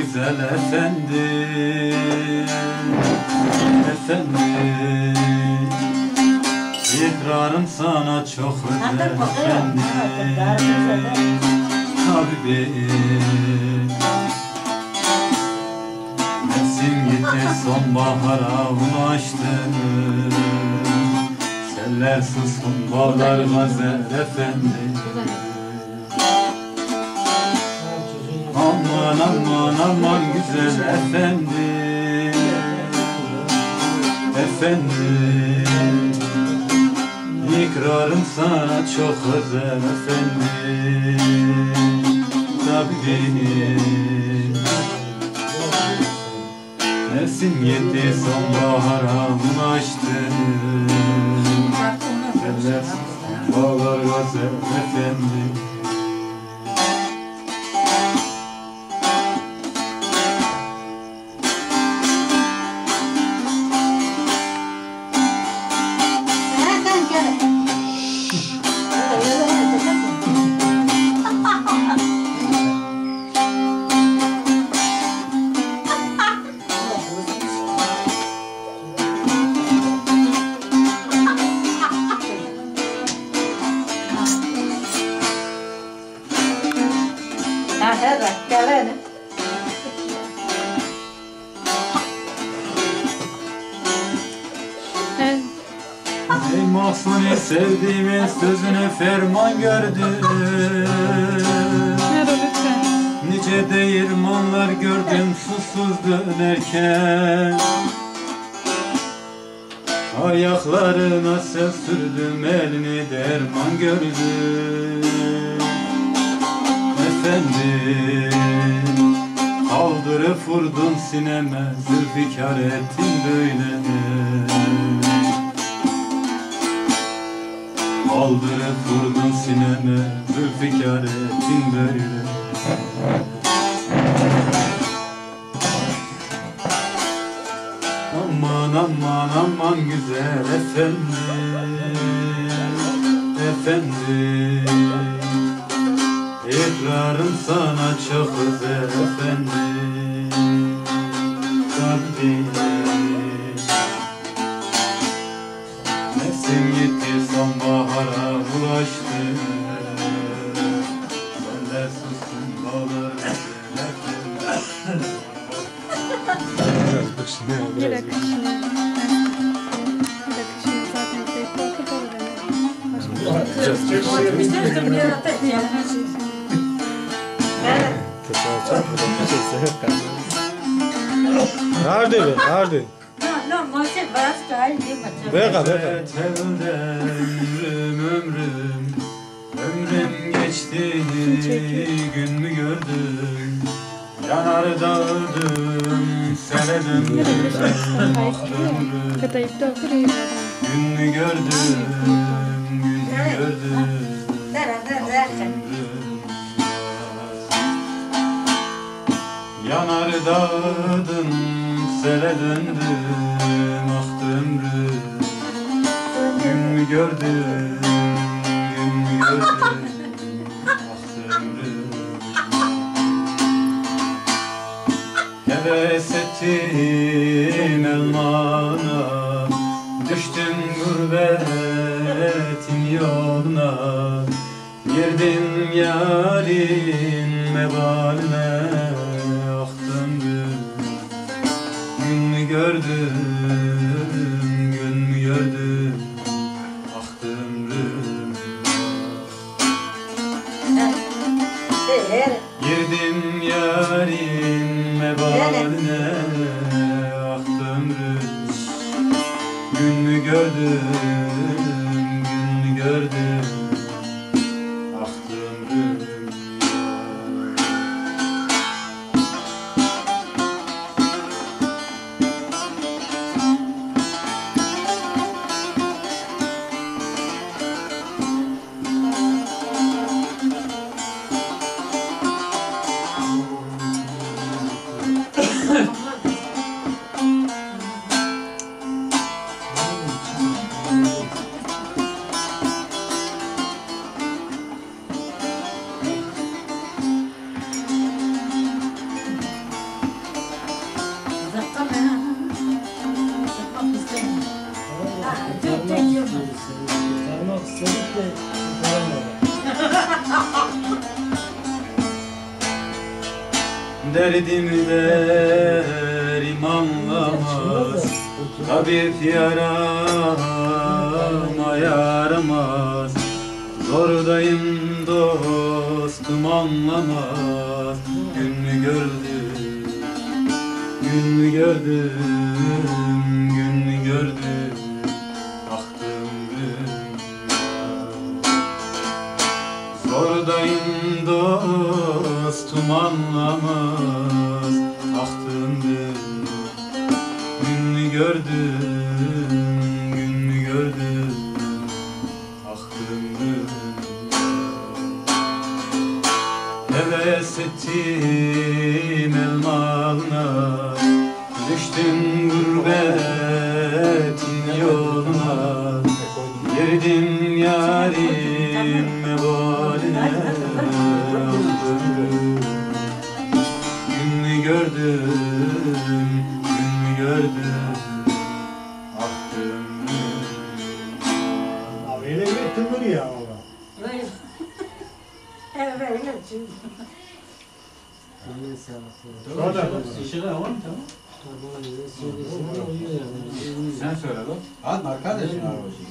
güzel efendi, efendi. İkrarım sana çok özel efendi, Habibim. Mevsim gitti, sonbahara ulaştı. Seller suskun, bağlar gazel efendi. Aman aman aman güzel efendi, efendi. İkrarım sana çok özel efendi, Habibim. Mevsim gitti, sonbahara ulaştı. Seller suskun, bağlar gazel efendi. Ey Mahsuni sevdiğimin sözüne ferman gördüm. Nice değirmanlar gördüm susuz dönerken. Ayaklarına ses sürdüm, elini derman gördüm. Efendim, kaldırıp vurdun sineme, zülfikar ettin böyle. Kaldırıp vurdun sineme, zülfikar ettin böyle. Aman aman aman güzel efendi, efendi. İkrarım sana çok özel efendi, Habibim. Mevsim gitti, sonbahara ulaştı. Seller suskun, bağlar gazel efendi. Bir akışını zaten zevkli Nerede? Ömrüm geçti, gün mü gördüm? Yanar dağıldım, sene döndüm. Gün mü gördüm, gün mü gördüm? Yanar dağıldım, sene döndüm. Aktı ömrüm, gün mü gördüm, gün mü gördüm? Aktı ömrüm. Heves ettim elmana, düştüm gurbetin yoluna. Girdim yarın mebaline, aktı ömrüm. Gün mü gördüm, gün mü gördüm? Aktı ömrüm. Girdim yarın mebaline, aktı ömrüm. Gün mü gördüm, gün mü gördüm? Aktı ömrüm. Derdimi derim anlamaz, tabip yarama yaramaz. Zordayım dostum anlamaz. Gün mü gördüm, gün mü gördüm, gün mü gördüm, baktım gün. Zordayım dostum anlamaz, baktım gün. Gün mü gördüm, gün mü gördüm, baktım gün. Heves ettim elmalına, düştüm gurbetin yoluna. Girdim yarim mebaline, gün mü gördüm, gün mü gördüm, baktım gün. Abi öyle bir tımır ya oğlum. Sonra Sen söyle lan. Hadi arkadaşın arabası.